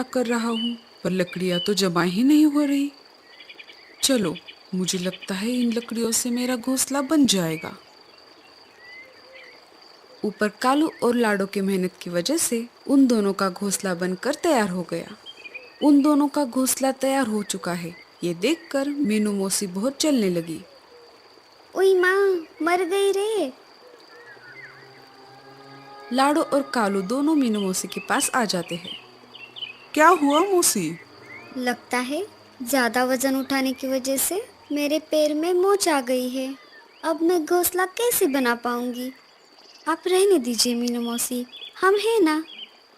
कर रहा हूँ पर लकड़ियाँ तो जमा ही नहीं हो रही। चलो, मुझे लगता है इन लकड़ियों से मेरा घोंसला बन जाएगा। ऊपर कालू और लाडो की मेहनत की वजह से उन दोनों का घोंसला बनकर तैयार हो गया। उन दोनों का घोंसला तैयार हो चुका है, ये देखकर मीनू मौसी बहुत जलने लगी। ओई माँ, मर गई रे। लाडो और कालू दोनों मीनू मौसी के पास आ जाते हैं। क्या हुआ मौसी? लगता है ज्यादा वजन उठाने की वजह से मेरे पैर में मोच आ गई है। अब मैं घोंसला कैसे बना पाऊंगी? आप रहने दीजिए मीनू मौसी, हम हैं ना,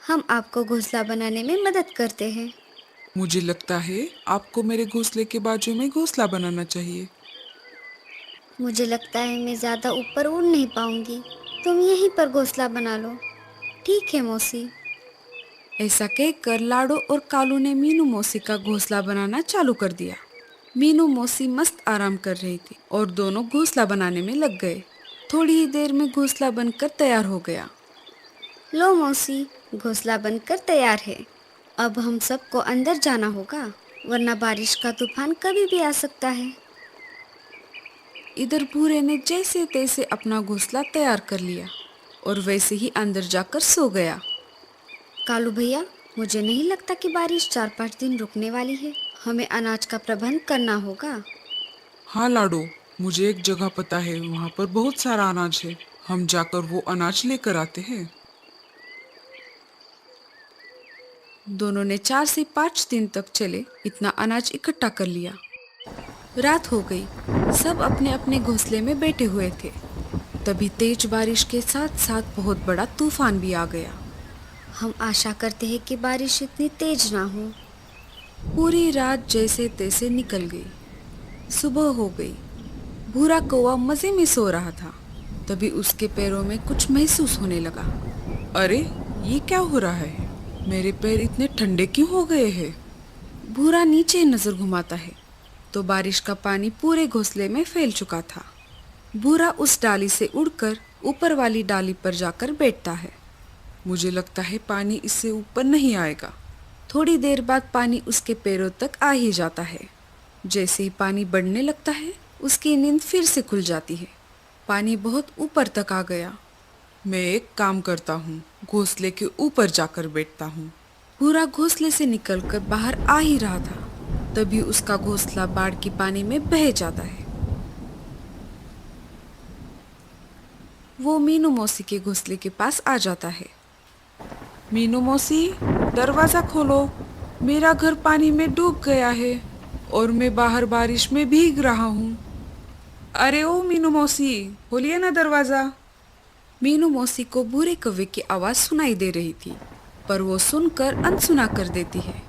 हम आपको घोंसला बनाने में मदद करते हैं। मुझे लगता है आपको मेरे घोंसले के बाजू में घोंसला बनाना चाहिए। मुझे लगता है मैं ज्यादा ऊपर उड़ नहीं पाऊंगी, तुम यहीं पर घोंसला बना लो। ठीक है मौसी। ऐसा कहकर लाडो और कालू ने मीनू मौसी का घोंसला बनाना चालू कर दिया। मीनू मौसी मस्त आराम कर रही थी और दोनों घोंसला बनाने में लग गए। थोड़ी ही देर में घोंसला बनकर तैयार हो गया। लो मौसी, घोंसला बनकर तैयार है। अब हम सबको अंदर जाना होगा, वरना बारिश का तूफान कभी भी आ सकता है। इधर भूरे ने जैसे तैसे अपना घोंसला तैयार कर लिया और वैसे ही अंदर जाकर सो गया। कालू भैया, मुझे नहीं लगता कि बारिश 4-5 दिन रुकने वाली है। हमें अनाज का प्रबंध करना होगा। हाँ लाडो, मुझे एक जगह पता है, वहाँ पर बहुत सारा अनाज है। हम जाकर वो अनाज लेकर आते हैं। दोनों ने 4 से 5 दिन तक चले इतना अनाज इकट्ठा कर लिया। रात हो गई, सब अपने अपने घोंसले में बैठे हुए थे। तभी तेज बारिश के साथ साथ बहुत बड़ा तूफान भी आ गया। हम आशा करते हैं कि बारिश इतनी तेज ना हो। पूरी रात जैसे तैसे निकल गई। सुबह हो गई। भूरा कौवा मजे में सो रहा था। तभी उसके पैरों में कुछ महसूस होने लगा। अरे, ये क्या हो रहा है? मेरे पैर इतने ठंडे क्यों हो गए हैं? भूरा नीचे नजर घुमाता है तो बारिश का पानी पूरे घोंसले में फैल चुका था। भूरा उस डाली से उड़कर ऊपर वाली डाली पर जाकर बैठता है। मुझे लगता है पानी इससे ऊपर नहीं आएगा। थोड़ी देर बाद पानी उसके पैरों तक आ ही जाता है। जैसे ही पानी बढ़ने लगता है, उसकी नींद फिर से खुल जाती है। पानी बहुत ऊपर तक आ गया। मैं एक काम करता हूँ, घोंसले के ऊपर जाकर बैठता हूँ। भूरा घोंसले से निकलकर बाहर आ ही रहा था, तभी उसका घोंसला बाढ़ की पानी में बह जाता है। वो मीनू मौसी के घोंसले के पास आ जाता है। मीनू मौसी, दरवाजा खोलो, मेरा घर पानी में डूब गया है और मैं बाहर बारिश में भीग रहा हूँ। अरे ओ मीनू मौसी, खोलिए ना दरवाजा। मीनू मौसी को भूरे कौवे की आवाज सुनाई दे रही थी, पर वो सुनकर अनसुना कर देती है।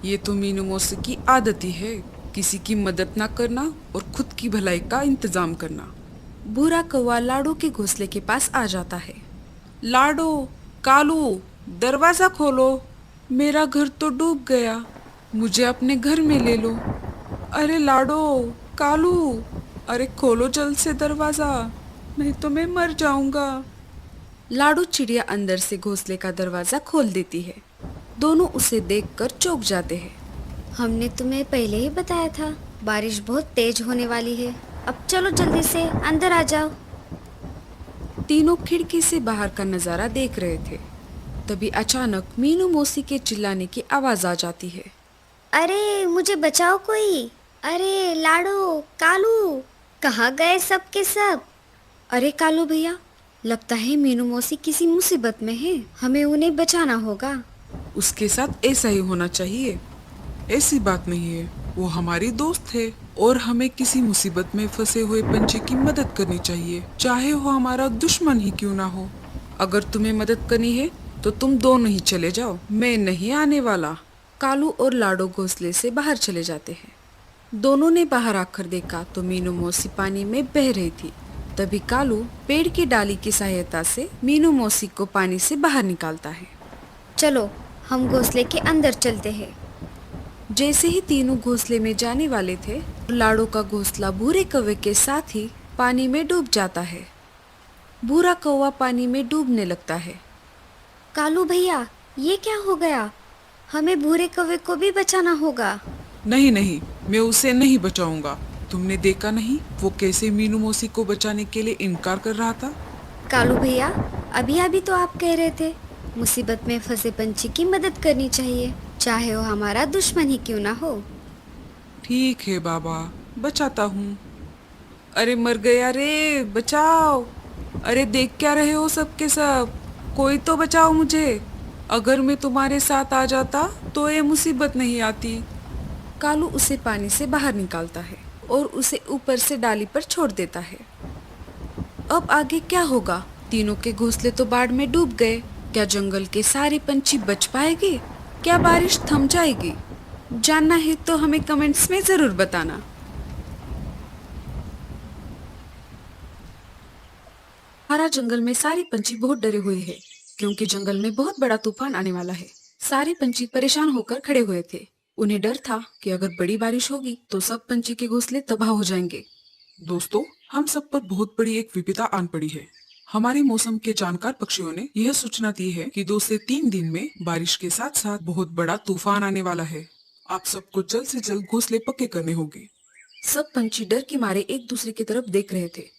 ये तो मीनू मौसी की आदत ही है, किसी की मदद ना करना और खुद की भलाई का इंतजाम करना। भूरा कौवा लाडो के घोंसले के पास आ जाता है। लाडो, कालू, दरवाजा खोलो, मेरा घर तो डूब गया, मुझे अपने घर में ले लो। अरे लाडो, कालू, अरे खोलो जल्द से दरवाजा, नहीं तो मैं मर जाऊंगा। लाडो चिड़िया अंदर से घोंसले का दरवाजा खोल देती है। दोनों उसे देखकर चौंक जाते हैं। हमने तुम्हें पहले ही बताया था, बारिश बहुत तेज होने वाली है। अब चलो जल्दी से अंदर आ जाओ। तीनों खिड़की से बाहर का नजारा देख रहे थे। तभी अचानक मीनू मौसी के चिल्लाने की आवाज आ जाती है। अरे मुझे बचाओ कोई! अरे लाडो, कालू, कहाँ गए सब के सब? अरे कालू भैया, लगता है मीनू मौसी किसी मुसीबत में है, हमें उन्हें बचाना होगा। उसके साथ ऐसा ही होना चाहिए। ऐसी बात नहीं है, वो हमारी दोस्त है और हमें किसी मुसीबत में फंसे हुए पंछी की मदद करनी चाहिए, चाहे वो हमारा दुश्मन ही क्यों ना हो। अगर तुम्हें मदद करनी है तो तुम दोनों ही चले जाओ, मैं नहीं आने वाला। कालू और लाडो घोंसले से बाहर चले जाते हैं। दोनों ने बाहर आकर देखा तो मीनू मौसी पानी में बह रही थी। तभी कालू पेड़ की डाली की सहायता से मीनू मौसी को पानी से बाहर निकालता है। चलो हम घोंसले के अंदर चलते हैं। जैसे ही तीनों घोंसले में जाने वाले थे, लाडो का घोंसला भूरे कौवे के साथ ही पानी में डूब जाता है। भूरा कौवा पानी में डूबने लगता है। कालू भैया, ये क्या हो गया? हमें भूरे कौवे को भी बचाना होगा। नहीं नहीं, मैं उसे नहीं बचाऊंगा। तुमने देखा नहीं वो कैसे मीनू मौसी को बचाने के लिए इनकार कर रहा था। कालू भैया, अभी अभी तो आप कह रहे थे मुसीबत में फंसे पंछी की मदद करनी चाहिए, चाहे वो हमारा दुश्मन ही क्यों ना हो। ठीक है बाबा, बचाता हूँ। अरे मर गया रे, बचाओ। अरे देख क्या रहे हो सबके सब, कोई तो बचाओ मुझे। अगर मैं तुम्हारे साथ आ जाता तो ये मुसीबत नहीं आती। कालू उसे पानी से बाहर निकालता है और उसे ऊपर से डाली पर छोड़ देता है। अब आगे क्या होगा? तीनों के घोंसले तो बाढ़ में डूब गए। क्या जंगल के सारे पंछी बच पाएंगे? क्या बारिश थम जाएगी? जानना है तो हमें कमेंट्स में जरूर बताना। हरा जंगल में सारे पंछी बहुत डरे हुए हैं, क्योंकि जंगल में बहुत बड़ा तूफान आने वाला है। सारे पंछी परेशान होकर खड़े हुए थे। उन्हें डर था कि अगर बड़ी बारिश होगी तो सब पंछी के घोंसले तबाह हो जाएंगे। दोस्तों, हम सब पर बहुत बड़ी एक विपदा आन पड़ी है। हमारे मौसम के जानकार पक्षियों ने यह सूचना दी है कि 2 से 3 दिन में बारिश के साथ साथ बहुत बड़ा तूफान आने वाला है। आप सबको जल्द से जल्द घोंसले पक्के करने होंगे। सब पंछी डर के मारे एक दूसरे की तरफ देख रहे थे।